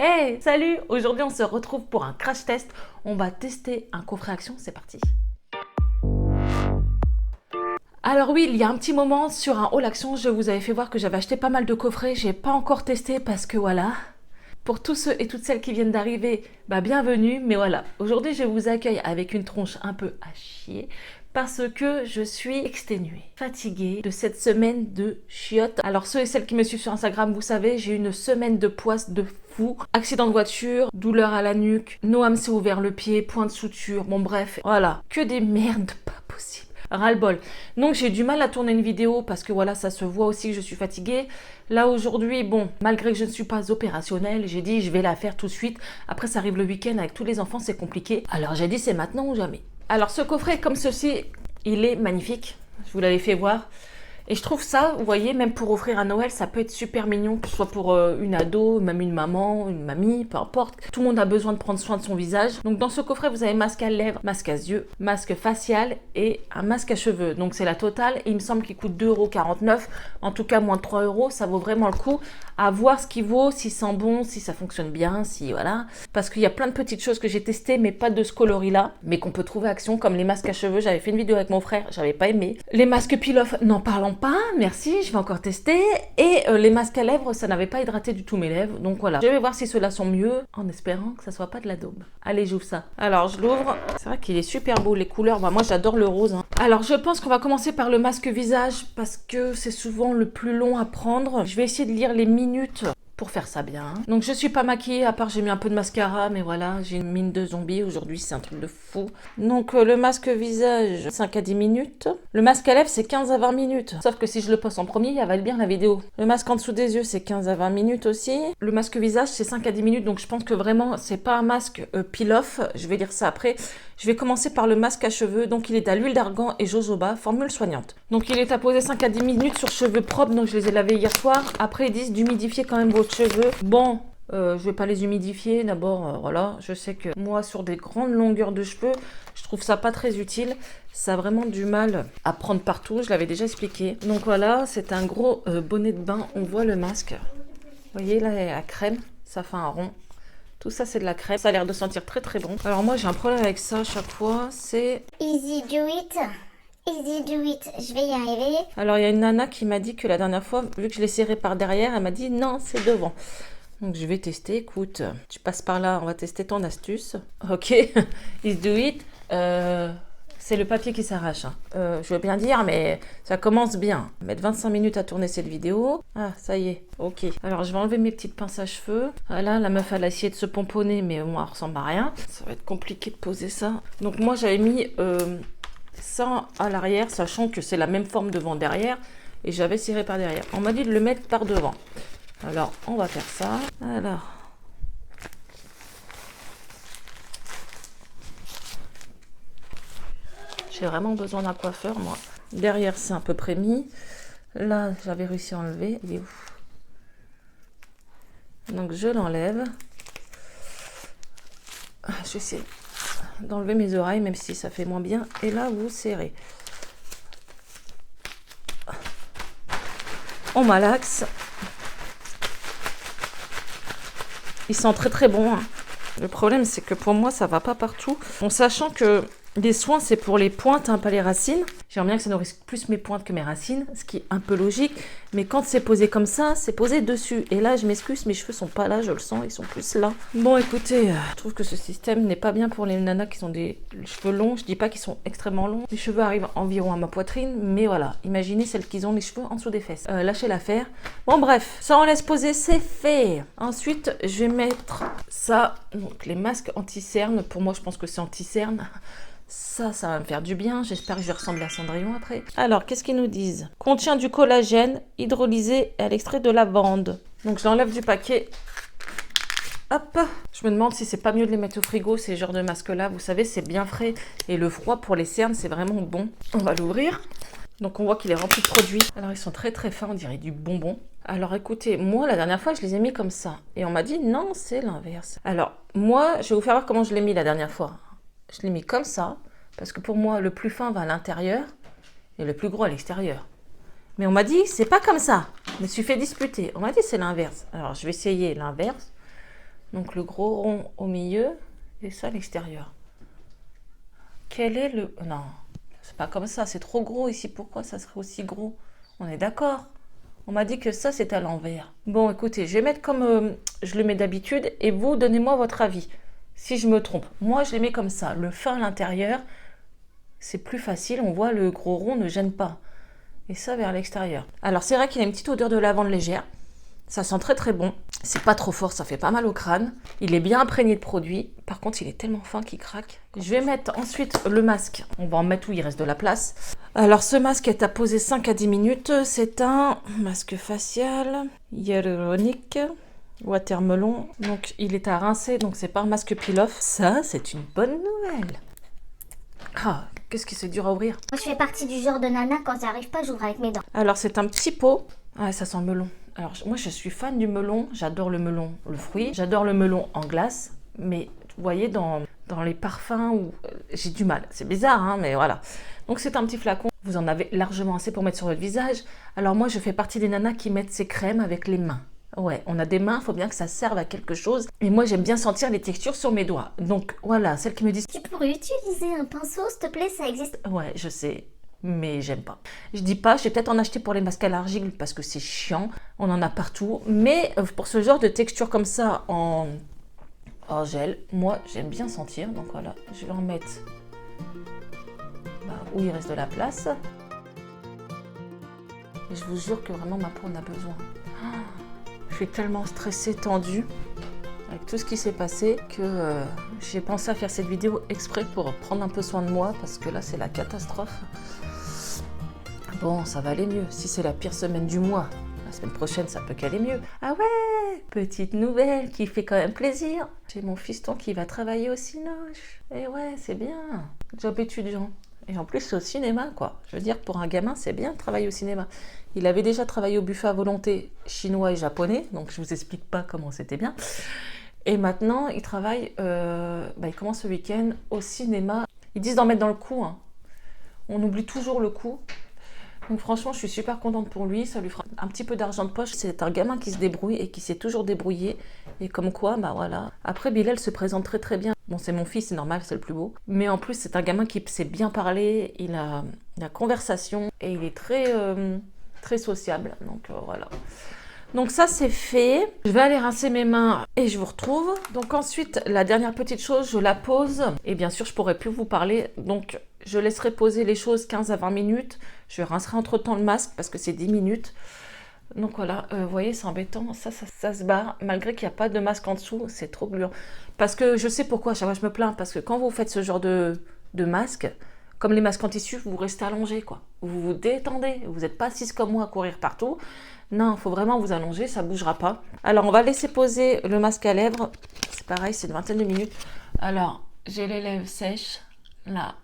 Hey, salut! Aujourd'hui, on se retrouve pour un crash test. On va tester un coffret Action, c'est parti. Alors oui, il y a un petit moment sur un haul Action, je vous avais fait voir que j'avais acheté pas mal de coffrets. J'ai pas encore testé parce que voilà. Pour tous ceux et toutes celles qui viennent d'arriver, bienvenue. Mais voilà, aujourd'hui, je vous accueille avec une tronche un peu à chier parce que je suis exténuée, fatiguée de cette semaine de chiottes. Alors ceux et celles qui me suivent sur Instagram, vous savez, j'ai eu une semaine de poisse de fou. Accident de voiture, douleur à la nuque, Noam s'est ouvert le pied, point de suture, bon bref, voilà. Que des merdes pas possibles. Ras-le-bol. Donc j'ai du mal à tourner une vidéo parce que voilà, ça se voit aussi que je suis fatiguée. Là aujourd'hui, bon, malgré que je ne suis pas opérationnelle, j'ai dit je vais la faire tout de suite. Après ça arrive le week-end avec tous les enfants, c'est compliqué. Alors j'ai dit c'est maintenant ou jamais. Alors ce coffret comme ceci, il est magnifique. Je vous l'avais fait voir. Et je trouve ça, vous voyez, même pour offrir à Noël, ça peut être super mignon, que ce soit pour une ado, même une maman, une mamie, peu importe. Tout le monde a besoin de prendre soin de son visage. Donc dans ce coffret, vous avez masque à lèvres, masque à yeux, masque facial et un masque à cheveux. Donc c'est la totale et il me semble qu'il coûte 2,49 €. En tout cas, moins de 3 €, ça vaut vraiment le coup. À voir ce qu'il vaut, s'il sent bon, si ça fonctionne bien, si voilà. Parce qu'il y a plein de petites choses que j'ai testées, mais pas de ce coloris-là, mais qu'on peut trouver à Action, comme les masques à cheveux. J'avais fait une vidéo avec mon frère, j'avais pas aimé. Les masques peel-off, n'en parlons pas, merci, je vais encore tester. Et les masques à lèvres, ça n'avait pas hydraté du tout mes lèvres, donc voilà. Je vais voir si ceux-là sont mieux, en espérant que ça soit pas de la daube. Allez, j'ouvre ça. Alors, je l'ouvre. C'est vrai qu'il est super beau, les couleurs. Moi, j'adore le rose. Alors, je pense qu'on va commencer par le masque visage, parce que c'est souvent le plus long à prendre. Je vais essayer de lire les minutes pour faire ça bien. Donc je suis pas maquillée, à part j'ai mis un peu de mascara, mais voilà, j'ai une mine de zombie aujourd'hui, c'est un truc de fou. Donc le masque visage, 5 à 10 minutes. Le masque à lèvres, c'est 15 à 20 minutes. Sauf que si je le poste en premier, il avale bien la vidéo. Le masque en dessous des yeux, c'est 15 à 20 minutes aussi. Le masque visage, c'est 5 à 10 minutes, donc je pense que vraiment, c'est pas un masque peel-off. Je vais dire ça après. Je vais commencer par le masque à cheveux. Donc il est à l'huile d'argan et jojoba, formule soignante. Donc il est à poser 5 à 10 minutes sur cheveux propres, donc je les ai lavés hier soir. Après ils disent d'humidifier quand même vos cheveux. Bon, je vais pas les humidifier. D'abord, voilà, je sais que moi sur des grandes longueurs de cheveux, je trouve ça pas très utile. Ça a vraiment du mal à prendre partout, je l'avais déjà expliqué. Donc voilà, c'est un gros bonnet de bain. On voit le masque. Vous voyez là, la crème, ça fait un rond. Tout ça, c'est de la crème. Ça a l'air de sentir très très bon. Alors moi, j'ai un problème avec ça à chaque fois. C'est... Easy do it. Easy do it. Je vais y arriver. Alors, il y a une nana qui m'a dit que la dernière fois, vu que je l'ai serré par derrière, elle m'a dit non, c'est devant. Donc, je vais tester. Écoute, tu passes par là, on va tester ton astuce. Ok, easy do it. C'est le papier qui s'arrache. Je veux bien dire, mais ça commence bien. Mettre 25 minutes à tourner cette vidéo. Ah, ça y est. Ok. Alors, je vais enlever mes petites pinces à cheveux. Voilà, la meuf, elle a essayé de se pomponner, mais moi, elle ressemble à rien. Ça va être compliqué de poser ça. Donc, moi, j'avais mis ça à l'arrière, sachant que c'est la même forme devant-derrière. Et j'avais serré par derrière. On m'a dit de le mettre par devant. Alors, on va faire ça. Alors... J'ai vraiment besoin d'un coiffeur, moi. Derrière, c'est à peu près mis. Là, j'avais réussi à enlever. Il est où? Donc, je l'enlève. Je vais essayer d'enlever mes oreilles, même si ça fait moins bien. Et là, vous serrez. On malaxe. Il sent très très bon. Le problème, c'est que pour moi, ça va pas partout. En sachant que les soins, c'est pour les pointes, pas les racines. J'aimerais bien que ça nourrisse plus mes pointes que mes racines, ce qui est un peu logique. Mais quand c'est posé comme ça, c'est posé dessus. Et là, je m'excuse, mes cheveux sont pas là, je le sens, ils sont plus là. Bon, écoutez, je trouve que ce système n'est pas bien pour les nanas qui ont des cheveux longs. Je dis pas qu'ils sont extrêmement longs. Les cheveux arrivent environ à ma poitrine, mais voilà. Imaginez celles qui ont les cheveux en dessous des fesses. Lâchez l'affaire. Bon, bref, ça on laisse poser, c'est fait. Ensuite, je vais mettre ça. Donc, les masques anti-cerne. Pour moi, je pense que c'est anti-cerne. Ça va me faire du bien. J'espère que je vais ressembler à Cendrillon après. Alors, qu'est-ce qu'ils nous disent? Contient du collagène hydrolysé à l'extrait de lavande. Donc, je l'enlève du paquet. Hop. Je me demande si c'est pas mieux de les mettre au frigo, ces genres de masques-là. Vous savez, c'est bien frais. Et le froid pour les cernes, c'est vraiment bon. On va l'ouvrir. Donc, on voit qu'il est rempli de produits. Alors, ils sont très très fins. On dirait du bonbon. Alors, écoutez, moi, la dernière fois, je les ai mis comme ça. Et on m'a dit, non, c'est l'inverse. Alors, moi, je vais vous faire voir comment je l'ai mis la dernière fois. Je l'ai mis comme ça, parce que pour moi, le plus fin va à l'intérieur et le plus gros à l'extérieur. Mais on m'a dit, c'est pas comme ça. Je me suis fait disputer. On m'a dit, c'est l'inverse. Alors, je vais essayer l'inverse. Donc le gros rond au milieu et ça à l'extérieur. Quel est le... Non, c'est pas comme ça, c'est trop gros ici. Pourquoi ça serait aussi gros? On est d'accord? On m'a dit que ça c'est à l'envers. Bon écoutez, je vais mettre comme je le mets d'habitude et vous donnez-moi votre avis. Si je me trompe, moi je les mets comme ça. Le fin à l'intérieur, c'est plus facile, on voit le gros rond ne gêne pas. Et ça vers l'extérieur. Alors c'est vrai qu'il a une petite odeur de lavande légère. Ça sent très très bon. C'est pas trop fort, ça fait pas mal au crâne. Il est bien imprégné de produit. Par contre, il est tellement fin qu'il craque. Je vais mettre ensuite le masque. On va en mettre où il reste de la place. Alors ce masque est à poser 5 à 10 minutes. C'est un masque facial hyaluronique watermelon. Donc il est à rincer, donc c'est pas un masque peel-off. Ça, c'est une bonne nouvelle. Ah, qu'est-ce qui c'est dur à ouvrir. Moi, je fais partie du genre de nana, quand j'arrive pas, j'ouvre avec mes dents. Alors c'est un petit pot. Ah, ça sent le melon. Alors moi je suis fan du melon, j'adore le melon, le fruit, j'adore le melon en glace, mais vous voyez dans les parfums où j'ai du mal, c'est bizarre hein, mais voilà. Donc c'est un petit flacon, vous en avez largement assez pour mettre sur votre visage. Alors moi je fais partie des nanas qui mettent ces crèmes avec les mains. Ouais, on a des mains, il faut bien que ça serve à quelque chose. Et moi j'aime bien sentir les textures sur mes doigts. Donc voilà, celles qui me disent... Tu pourrais utiliser un pinceau, s'il te plaît, ça existe. Ouais, je sais. Mais j'aime pas. Je dis pas, je vais peut-être en acheter pour les masques à l'argile parce que c'est chiant, on en a partout. Mais pour ce genre de texture comme ça en gel, moi j'aime bien sentir. Donc voilà, je vais en mettre où il reste de la place. Et je vous jure que vraiment ma peau en a besoin. Je suis tellement stressée, tendue avec tout ce qui s'est passé que j'ai pensé à faire cette vidéo exprès pour prendre un peu soin de moi parce que là c'est la catastrophe. Bon, ça va aller mieux. Si c'est la pire semaine du mois, la semaine prochaine, ça peut qu'aller mieux. Ah ouais, petite nouvelle qui fait quand même plaisir. J'ai mon fiston qui va travailler au Cinoche. Et ouais, c'est bien. Job étudiant. Et en plus, c'est au cinéma, quoi. Je veux dire, pour un gamin, c'est bien de travailler au cinéma. Il avait déjà travaillé au buffet à volonté chinois et japonais, donc je vous explique pas comment c'était bien. Et maintenant, il travaille, il commence ce week-end au cinéma. Ils disent d'en mettre dans le cou. Hein. On oublie toujours le cou. Donc franchement, je suis super contente pour lui. Ça lui fera un petit peu d'argent de poche. C'est un gamin qui se débrouille et qui s'est toujours débrouillé. Et comme quoi, bah voilà. Après, Bilal se présente très très bien. Bon, c'est mon fils, c'est normal, c'est le plus beau. Mais en plus, c'est un gamin qui sait bien parler. Il a la conversation et il est très, très sociable. Donc voilà. Donc ça c'est fait, je vais aller rincer mes mains et je vous retrouve. Donc ensuite la dernière petite chose, je la pose et bien sûr je pourrai plus vous parler. Donc je laisserai poser les choses 15 à 20 minutes. Je rincerai entre temps le masque parce que c'est 10 minutes. Donc voilà, vous voyez c'est embêtant, ça se barre malgré qu'il n'y a pas de masque en dessous, c'est trop gluant. Parce que je sais pourquoi, à chaque fois je me plains, parce que quand vous faites ce genre de masque, comme les masques en tissu, vous restez allongé quoi. Vous vous détendez, vous n'êtes pas assise comme moi à courir partout. Non, il faut vraiment vous allonger, ça ne bougera pas. Alors, on va laisser poser le masque à lèvres. C'est pareil, c'est une vingtaine de minutes. Alors, j'ai les lèvres sèches, là.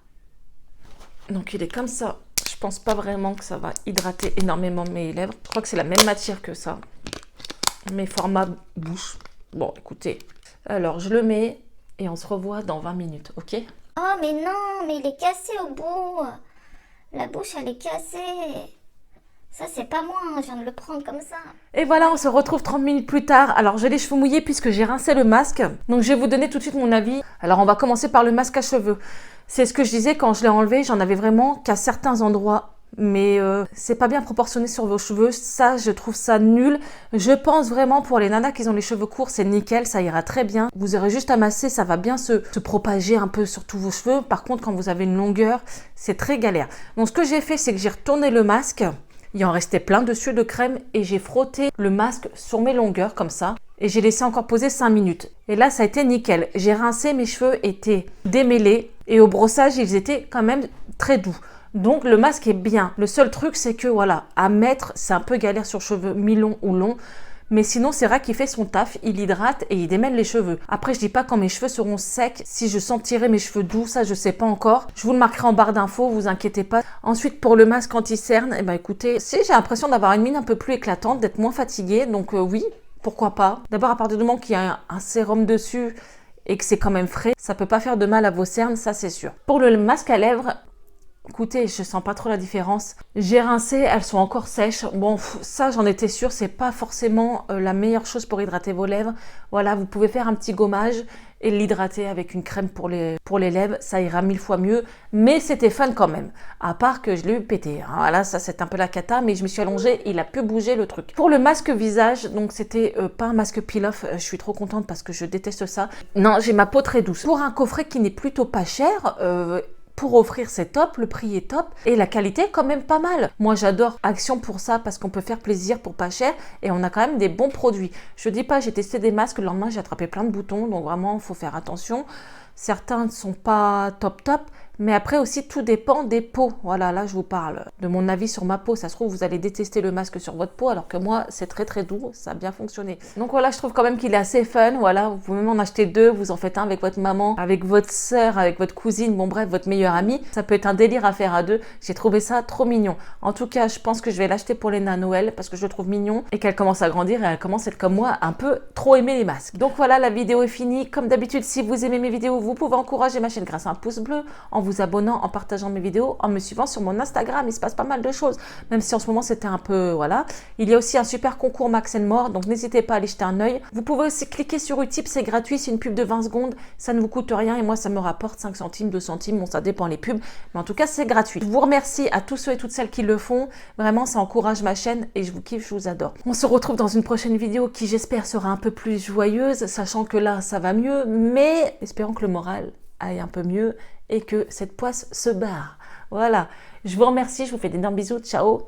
Donc, il est comme ça. Je pense pas vraiment que ça va hydrater énormément mes lèvres. Je crois que c'est la même matière que ça. Mes formats bouche. Bon, écoutez. Alors, je le mets et on se revoit dans 20 minutes, ok? Oh, mais non, mais il est cassé au bout. La bouche, elle est cassée. Ça, c'est pas moi, je viens de le prendre comme ça. Et voilà, on se retrouve 30 minutes plus tard. Alors, j'ai les cheveux mouillés puisque j'ai rincé le masque. Donc, je vais vous donner tout de suite mon avis. Alors, on va commencer par le masque à cheveux. C'est ce que je disais, quand je l'ai enlevé, j'en avais vraiment qu'à certains endroits. Mais c'est pas bien proportionné sur vos cheveux. Ça, je trouve ça nul. Je pense vraiment pour les nanas qui ont les cheveux courts, c'est nickel, ça ira très bien. Vous aurez juste à masser, ça va bien se propager un peu sur tous vos cheveux. Par contre, quand vous avez une longueur, c'est très galère. Donc, ce que j'ai fait, c'est que j'ai retourné le masque. Il en restait plein dessus de crème et j'ai frotté le masque sur mes longueurs comme ça. Et j'ai laissé encore poser 5 minutes. Et là, ça a été nickel. J'ai rincé, mes cheveux étaient démêlés et au brossage, ils étaient quand même très doux. Donc, le masque est bien. Le seul truc, c'est que voilà, à mettre, c'est un peu galère sur cheveux mi-longs ou longs. Mais sinon, c'est vrai qu'il fait son taf, il hydrate et il démêle les cheveux. Après, je dis pas quand mes cheveux seront secs, si je sentirai mes cheveux doux, ça je sais pas encore. Je vous le marquerai en barre d'infos, vous inquiétez pas. Ensuite, pour le masque anti-cerne, eh ben écoutez, si j'ai l'impression d'avoir une mine un peu plus éclatante, d'être moins fatiguée, donc oui, pourquoi pas. D'abord, à partir du moment qu'il y a un sérum dessus et que c'est quand même frais, ça peut pas faire de mal à vos cernes, ça c'est sûr. Pour le masque à lèvres, Écoutez, je sens pas trop la différence. J'ai rincé, elles sont encore sèches. Bon, ça j'en étais sûre, c'est pas forcément la meilleure chose pour hydrater vos lèvres. Voilà, vous pouvez faire un petit gommage et l'hydrater avec une crème pour les lèvres, ça ira 1000 fois mieux. Mais c'était fun quand même, à part que je l'ai eu pété. Hein. Voilà, ça c'est un peu la cata, mais je me suis allongée, il a pu bouger le truc. Pour le masque visage, donc c'était pas un masque peel-off, je suis trop contente parce que je déteste ça. Non, j'ai ma peau très douce. Pour un coffret qui n'est plutôt pas cher, pour offrir, c'est top, le prix est top et la qualité est quand même pas mal. Moi j'adore Action pour ça parce qu'on peut faire plaisir pour pas cher et on a quand même des bons produits. Je dis pas, j'ai testé des masques, le lendemain j'ai attrapé plein de boutons, donc vraiment il faut faire attention. Certains ne sont pas top, mais après aussi tout dépend des peaux. Voilà, là je vous parle de mon avis sur ma peau. Ça se trouve vous allez détester le masque sur votre peau alors que moi c'est très doux, ça a bien fonctionné. Donc voilà, je trouve quand même qu'il est assez fun. Voilà, vous pouvez même en acheter deux, vous en faites un avec votre maman, avec votre soeur, avec votre cousine, bon bref, votre meilleure amie. Ça peut être un délire à faire à deux. J'ai trouvé ça trop mignon. En tout cas, je pense que je vais l'acheter pour Léna à Noël parce que je le trouve mignon et qu'elle commence à grandir et elle commence à être comme moi, un peu trop aimer les masques. Donc voilà, la vidéo est finie. Comme d'habitude, si vous aimez mes vidéos, vous pouvez encourager ma chaîne grâce à un pouce bleu, en vous abonnant, en partageant mes vidéos, en me suivant sur mon Instagram. Il se passe pas mal de choses, même si en ce moment c'était un peu, voilà. Il y a aussi un super concours Max More, donc n'hésitez pas à aller jeter un œil. Vous pouvez aussi cliquer sur Utip, c'est gratuit, c'est une pub de 20 secondes, ça ne vous coûte rien et moi ça me rapporte 5 centimes, 2 centimes, bon ça dépend les pubs, mais en tout cas c'est gratuit. Je vous remercie à tous ceux et toutes celles qui le font, vraiment ça encourage ma chaîne et je vous kiffe, je vous adore. On se retrouve dans une prochaine vidéo qui j'espère sera un peu plus joyeuse, sachant que là ça va mieux, mais espérons que le moral aille un peu mieux et que cette poisse se barre. Voilà, je vous remercie, je vous fais d'énormes bisous, ciao.